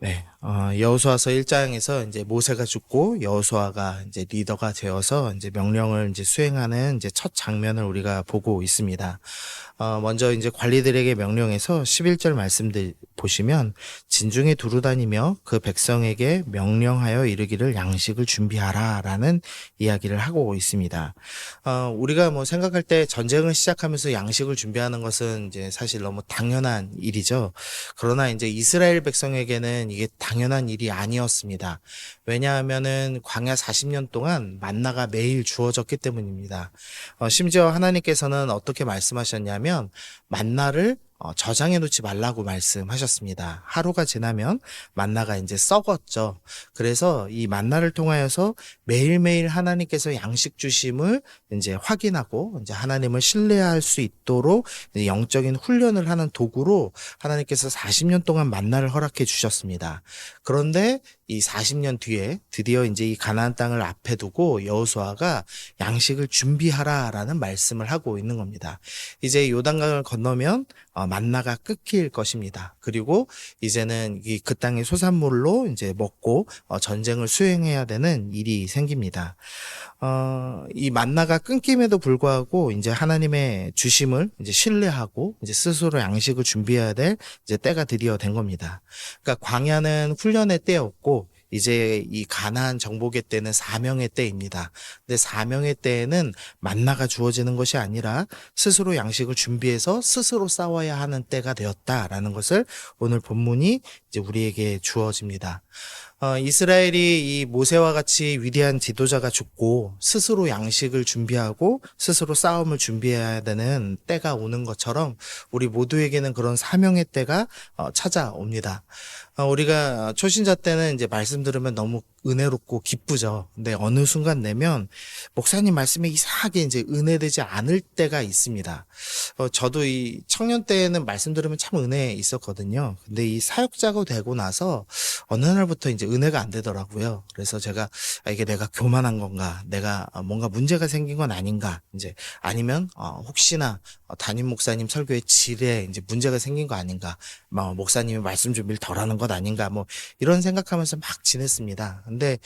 네, 여호수아서 1장에서 이제 모세가 죽고 여호수아가 이제 리더가 되어서 이제 명령을 이제 수행하는 이제 첫 장면을 우리가 보고 있습니다. 먼저 이제 관리들에게 명령해서 11절 말씀들 보시면 진중에 두루 다니며 그 백성에게 명령하여 이르기를 양식을 준비하라라는 이야기를 하고 있습니다. 우리가 뭐 생각할 때 전쟁을 시작하면서 양식을 준비하는 것은 이제 사실 너무 당연한 일이죠. 그러나 이제 이스라엘 백성에게는 이게 당연한 일이 아니었습니다. 왜냐하면은 광야 40년 동안 만나가 매일 주어졌기 때문입니다. 심지어 하나님께서는 어떻게 말씀하셨냐면 만나를 저장해 놓지 말라고 말씀하셨습니다. 하루가 지나면 만나가 이제 썩었죠. 그래서 이 만나를 통하여서 매일매일 하나님께서 양식 주심을 이제 확인하고 이제 하나님을 신뢰할 수 있도록 이제 영적인 훈련을 하는 도구로 하나님께서 40년 동안 만나를 허락해 주셨습니다. 그런데 이 40년 뒤에 드디어 이제 이 가나안 땅을 앞에 두고 여호수아가 양식을 준비하라라는 말씀을 하고 있는 겁니다. 이제 요단강을 건너면 만나가 끊길 것입니다. 그리고 이제는 그 땅의 소산물로 이제 먹고 전쟁을 수행해야 되는 일이 생깁니다. 이 만나가 끊김에도 불구하고 이제 하나님의 주심을 이제 신뢰하고 이제 스스로 양식을 준비해야 될 이제 때가 드디어 된 겁니다. 그러니까 광야는 훈련의 때였고 이제 이 가나안 정복의 때는 사명의 때입니다. 근데 사명의 때에는 만나가 주어지는 것이 아니라 스스로 양식을 준비해서 스스로 싸워야 하는 때가 되었다라는 것을 오늘 본문이 이제 우리에게 주어집니다. 이스라엘이 이 모세와 같이 위대한 지도자가 죽고 스스로 양식을 준비하고 스스로 싸움을 준비해야 되는 때가 오는 것처럼 우리 모두에게는 그런 사명의 때가 찾아옵니다. 우리가 초신자 때는 이제 말씀 들으면 너무 은혜롭고 기쁘죠. 근데 어느 순간 되면 목사님 말씀에 이상하게 이제 은혜되지 않을 때가 있습니다. 저도 이 청년 때에는 말씀 들으면 참 은혜 있었거든요. 근데 이 사역자가 되고 나서 어느 날부터 이제 은혜가 안 되더라고요. 그래서 제가 이게 내가 교만한 건가, 내가 뭔가 문제가 생긴 건 아닌가, 이제 아니면 혹시나 담임 목사님 설교의 질에 이제 문제가 생긴 거 아닌가, 목사님이 말씀 준비를 덜하는 것 아닌가, 뭐 이런 생각하면서 막 지냈습니다. 근데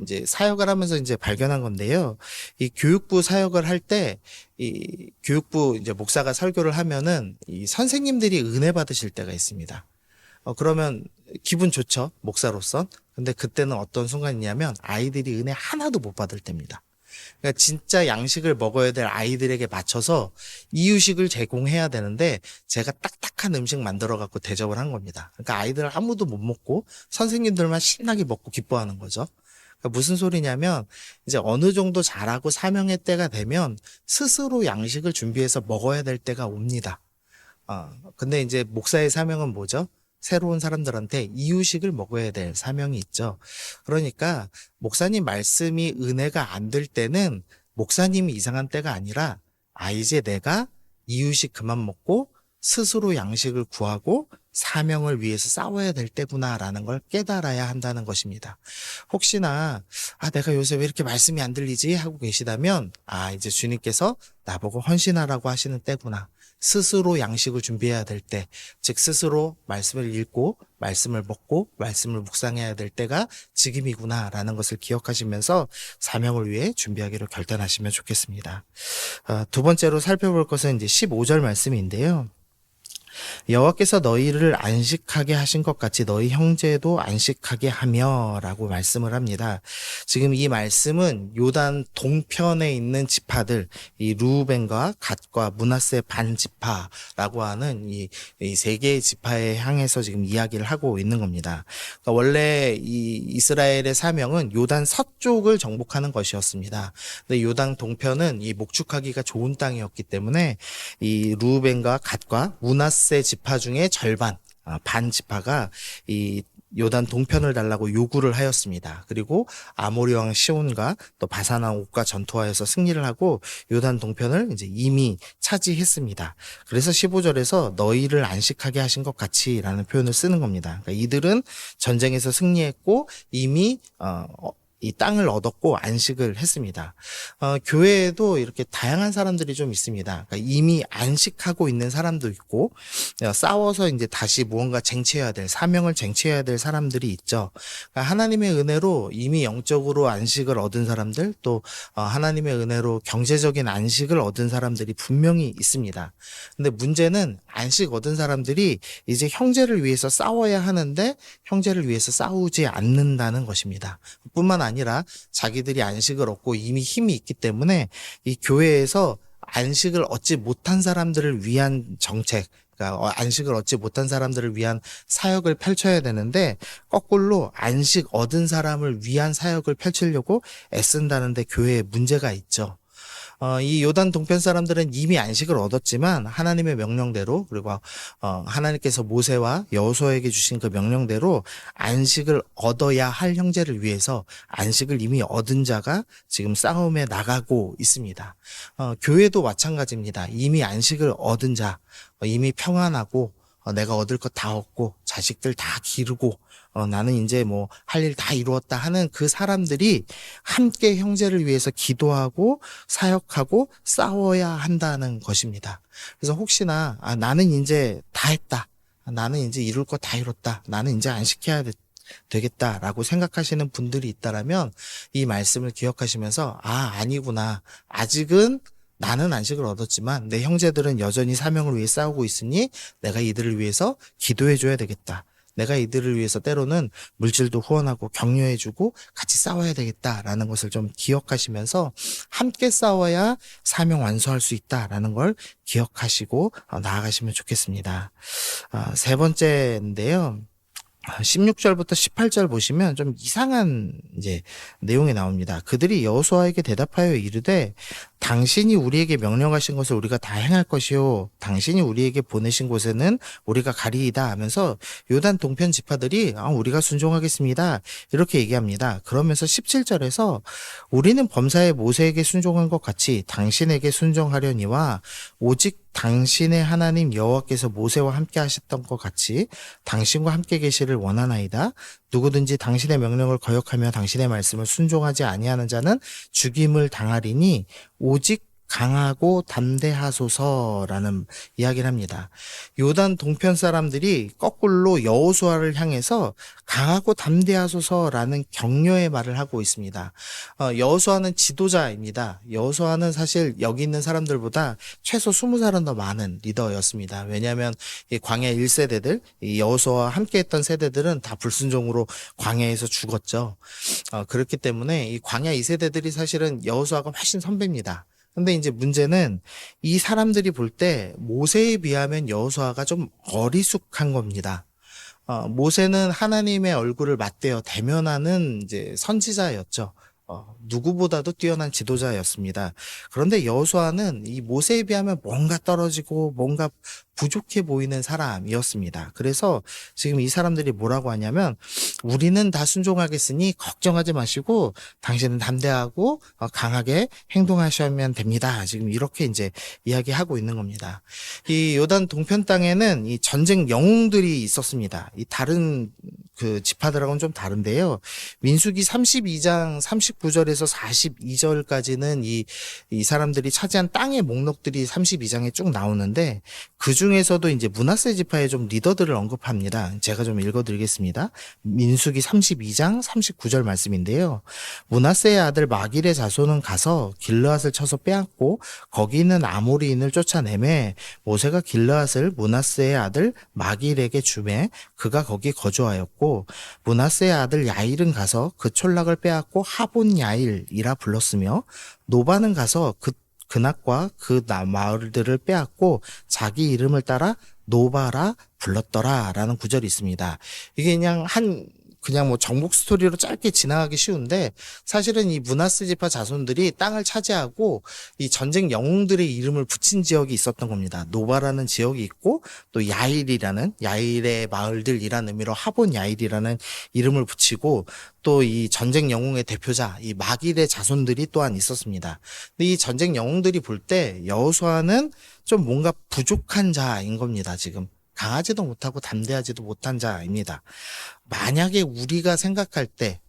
이제 사역을 하면서 이제 발견한 건데요. 이 교육부 사역을 할 때 이 교육부 이제 목사가 설교를 하면은 이 선생님들이 은혜 받으실 때가 있습니다. 그러면 기분 좋죠, 목사로서. 근데 그때는 어떤 순간이냐면 아이들이 은혜 하나도 못 받을 때입니다. 그러니까 진짜 양식을 먹어야 될 아이들에게 맞춰서 이유식을 제공해야 되는데 제가 딱딱한 음식 만들어 갖고 대접을 한 겁니다. 그러니까 아이들 아무도 못 먹고 선생님들만 신나게 먹고 기뻐하는 거죠. 그러니까 무슨 소리냐면 이제 어느 정도 잘하고 사명의 때가 되면 스스로 양식을 준비해서 먹어야 될 때가 옵니다. 근데 이제 목사의 사명은 뭐죠? 새로운 사람들한테 이유식을 먹어야 될 사명이 있죠. 그러니까 목사님 말씀이 은혜가 안 될 때는 목사님이 이상한 때가 아니라 이제 내가 이유식 그만 먹고 스스로 양식을 구하고 사명을 위해서 싸워야 될 때구나라는 걸 깨달아야 한다는 것입니다. 혹시나 내가 요새 왜 이렇게 말씀이 안 들리지 하고 계시다면 이제 주님께서 나보고 헌신하라고 하시는 때구나. 스스로 양식을 준비해야 될 때, 즉 스스로 말씀을 읽고 말씀을 먹고 말씀을 묵상해야 될 때가 지금이구나라는 것을 기억하시면서 사명을 위해 준비하기로 결단하시면 좋겠습니다. 두 번째로 살펴볼 것은 이제 15절 말씀인데요. 여호와께서 너희를 안식하게 하신 것 같이 너희 형제도 안식하게 하며라고 말씀을 합니다. 지금 이 말씀은 요단 동편에 있는 지파들, 이 루벤과 갓과 므낫세 반 지파라고 하는 이 세 개의 지파에 향해서 지금 이야기를 하고 있는 겁니다. 그러니까 원래 이 이스라엘의 사명은 요단 서쪽을 정복하는 것이었습니다. 근데 요단 동편은 이 목축하기가 좋은 땅이었기 때문에 이 루벤과 갓과 므낫세 지파 중에 절반, 반 지파가 이 요단 동편을 달라고 요구를 하였습니다. 그리고 아모리 왕 시온과 또 바산 왕 옥과 전투하여서 승리를 하고 요단 동편을 이제 이미 차지했습니다. 그래서 15절에서 너희를 안식하게 하신 것 같이라는 표현을 쓰는 겁니다. 그러니까 이들은 전쟁에서 승리했고 이미 이 땅을 얻었고 안식을 했습니다. 교회에도 이렇게 다양한 사람들이 좀 있습니다. 그러니까 이미 안식하고 있는 사람도 있고, 싸워서 이제 다시 무언가 쟁취해야 될, 사명을 쟁취해야 될 사람들이 있죠. 그러니까 하나님의 은혜로 이미 영적으로 안식을 얻은 사람들, 또 하나님의 은혜로 경제적인 안식을 얻은 사람들이 분명히 있습니다. 근데 문제는 안식 얻은 사람들이 이제 형제를 위해서 싸워야 하는데 형제를 위해서 싸우지 않는다는 것입니다. 뿐만 아니라 자기들이 안식을 얻고 이미 힘이 있기 때문에 이 교회에서 안식을 얻지 못한 사람들을 위한 정책, 그러니까 안식을 얻지 못한 사람들을 위한 사역을 펼쳐야 되는데 거꾸로 안식 얻은 사람을 위한 사역을 펼치려고 애쓴다는데 교회에 문제가 있죠. 이 요단 동편 사람들은 이미 안식을 얻었지만 하나님의 명령대로, 그리고 하나님께서 모세와 여호수아에게 주신 그 명령대로 안식을 얻어야 할 형제를 위해서 안식을 이미 얻은 자가 지금 싸움에 나가고 있습니다. 교회도 마찬가지입니다. 이미 안식을 얻은 자, 이미 평안하고 내가 얻을 것 다 얻고 자식들 다 기르고 나는 이제 뭐 할 일 다 이루었다 하는 그 사람들이 함께 형제를 위해서 기도하고 사역하고 싸워야 한다는 것입니다. 그래서 혹시나 나는 이제 다 했다. 나는 이제 이룰 거 다 이뤘다. 나는 이제 안식해야 되겠다라고 생각하시는 분들이 있다라면 이 말씀을 기억하시면서 아니구나. 아직은 나는 안식을 얻었지만 내 형제들은 여전히 사명을 위해 싸우고 있으니 내가 이들을 위해서 기도해줘야 되겠다. 내가 이들을 위해서 때로는 물질도 후원하고 격려해주고 같이 싸워야 되겠다라는 것을 좀 기억하시면서 함께 싸워야 사명 완수할 수 있다라는 걸 기억하시고 나아가시면 좋겠습니다. 세 번째인데요. 16절부터 18절 보시면 좀 이상한 이제 내용이 나옵니다. 그들이 여호수아에게 대답하여 이르되 당신이 우리에게 명령하신 것을 우리가 다 행할 것이요 당신이 우리에게 보내신 곳에는 우리가 가리이다 하면서 요단 동편 지파들이 우리가 순종하겠습니다. 이렇게 얘기합니다. 그러면서 17절에서 우리는 범사에 모세에게 순종한 것 같이 당신에게 순종하려니와 오직 당신의 하나님 여호와께서 모세와 함께 하셨던 것 같이 당신과 함께 계시를 원하나이다. 누구든지 당신의 명령을 거역하며 당신의 말씀을 순종하지 아니하는 자는 죽임을 당하리니 오직 강하고 담대하소서라는 이야기를 합니다. 요단 동편 사람들이 거꾸로 여호수아를 향해서 강하고 담대하소서라는 격려의 말을 하고 있습니다. 여호수아는 지도자입니다. 여호수아는 사실 여기 있는 사람들보다 최소 20살은 더 많은 리더였습니다. 왜냐하면 이 광야 1세대들, 이 여호수아와 함께했던 세대들은 다 불순종으로 광야에서 죽었죠. 그렇기 때문에 이 광야 2세대들이 사실은 여호수아가 훨씬 선배입니다. 근데 이제 문제는 이 사람들이 볼 때 모세에 비하면 여호수아가 좀 어리숙한 겁니다. 모세는 하나님의 얼굴을 맞대어 대면하는 이제 선지자였죠. 누구보다도 뛰어난 지도자였습니다. 그런데 여호수아는 이 모세에 비하면 뭔가 떨어지고 뭔가 부족해 보이는 사람이었습니다. 그래서 지금 이 사람들이 뭐라고 하냐면 우리는 다 순종하겠으니 걱정하지 마시고 당신은 담대하고 강하게 행동하시면 됩니다. 지금 이렇게 이제 이야기하고 있는 겁니다. 이 요단 동편 땅에는 이 전쟁 영웅들이 있었습니다. 이 다른 그 지파들하고는 좀 다른데요. 민수기 32장 39절에서 42절까지는 이 사람들이 차지한 땅의 목록들이 32장에 쭉 나오는데 그 중에서도 이제 므낫세 지파의 좀 리더들을 언급합니다. 제가 좀 읽어드리겠습니다. 민수기 32장 39절 말씀인데요. 므낫세의 아들 마길의 자손은 가서 길르앗을 쳐서 빼앗고 거기 있는 아모리인을 쫓아내매 모세가 길르앗을 므낫세의 아들 마길에게 주매 그가 거기 거주하였고 므낫세의 아들 야일은 가서 그 촌락을 빼앗고 하본 야일이라 불렀으며 노바는 가서 그낙과 그 마을들을 빼앗고 자기 이름을 따라 노바라 불렀더라라는 구절이 있습니다. 이게 그냥 뭐 정복 스토리로 짧게 지나가기 쉬운데 사실은 이 므낫세 지파 자손들이 땅을 차지하고 이 전쟁 영웅들의 이름을 붙인 지역이 있었던 겁니다. 노바라는 지역이 있고 또 야일의 마을들이라는 의미로 하본 야일이라는 이름을 붙이고 또 이 전쟁 영웅의 대표자 이 마길의 자손들이 또한 있었습니다. 근데 이 전쟁 영웅들이 볼 때 여호수아는 좀 뭔가 부족한 자인 겁니다. 지금 강하지도 못하고 담대하지도 못한 자입니다. 만약에 우리가 생각할 때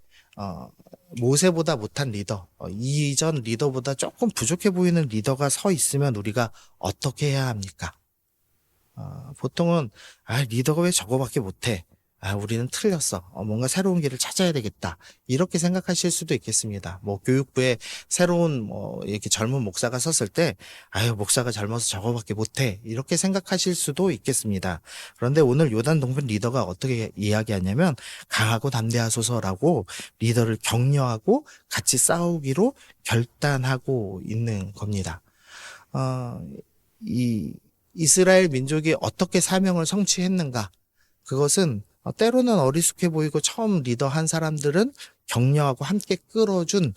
모세보다 못한 리더, 이전 리더보다 조금 부족해 보이는 리더가 서 있으면 우리가 어떻게 해야 합니까? 보통은 리더가 왜 저거밖에 못해? 우리는 틀렸어. 뭔가 새로운 길을 찾아야 되겠다. 이렇게 생각하실 수도 있겠습니다. 뭐 교육부에 새로운 이렇게 젊은 목사가 섰을 때 목사가 젊어서 저거밖에 못해. 이렇게 생각하실 수도 있겠습니다. 그런데 오늘 요단 동편 리더가 어떻게 이야기하냐면 강하고 담대하소서라고 리더를 격려하고 같이 싸우기로 결단하고 있는 겁니다. 이 이스라엘 민족이 어떻게 사명을 성취했는가? 그것은 때로는 어리숙해 보이고 처음 리더한 사람들은 격려하고 함께 끌어준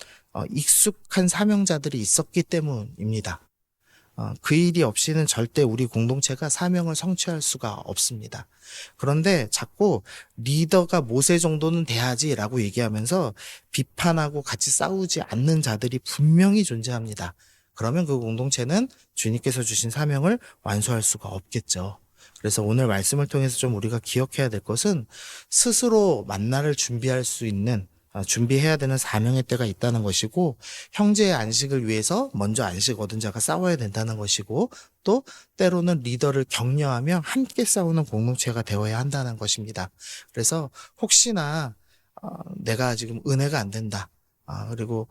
익숙한 사명자들이 있었기 때문입니다. 그 일이 없이는 절대 우리 공동체가 사명을 성취할 수가 없습니다. 그런데 자꾸 리더가 모세 정도는 돼야지라고 얘기하면서 비판하고 같이 싸우지 않는 자들이 분명히 존재합니다. 그러면 그 공동체는 주님께서 주신 사명을 완수할 수가 없겠죠. 그래서 오늘 말씀을 통해서 좀 우리가 기억해야 될 것은 스스로 만나를 준비할 수 있는 준비해야 되는 사명의 때가 있다는 것이고 형제의 안식을 위해서 먼저 안식 얻은 자가 싸워야 된다는 것이고 또 때로는 리더를 격려하며 함께 싸우는 공동체가 되어야 한다는 것입니다. 그래서 혹시나 내가 지금 은혜가 안 된다. 그리고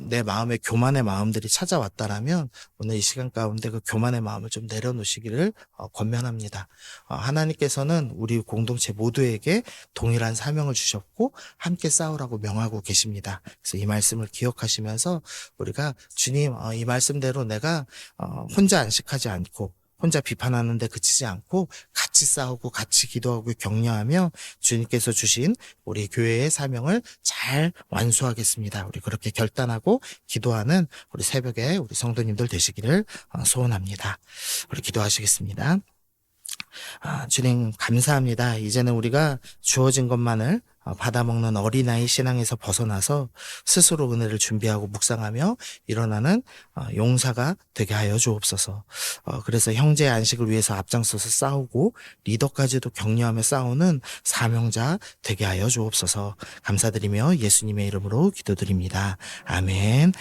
내 마음에 교만의 마음들이 찾아왔다라면 오늘 이 시간 가운데 그 교만의 마음을 좀 내려놓으시기를 권면합니다. 하나님께서는 우리 공동체 모두에게 동일한 사명을 주셨고 함께 싸우라고 명하고 계십니다. 그래서 이 말씀을 기억하시면서 우리가 주님 이 말씀대로 내가 혼자 안식하지 않고 혼자 비판하는데 그치지 않고 같이 싸우고 같이 기도하고 격려하며 주님께서 주신 우리 교회의 사명을 잘 완수하겠습니다. 우리 그렇게 결단하고 기도하는 우리 새벽에 우리 성도님들 되시기를 소원합니다. 우리 기도하시겠습니다. 주님 감사합니다. 이제는 우리가 주어진 것만을 받아먹는 어린아이 신앙에서 벗어나서 스스로 은혜를 준비하고 묵상하며 일어나는 용사가 되게 하여 주옵소서. 그래서 형제의 안식을 위해서 앞장서서 싸우고 리더까지도 격려하며 싸우는 사명자 되게 하여 주옵소서. 감사드리며 예수님의 이름으로 기도드립니다. 아멘.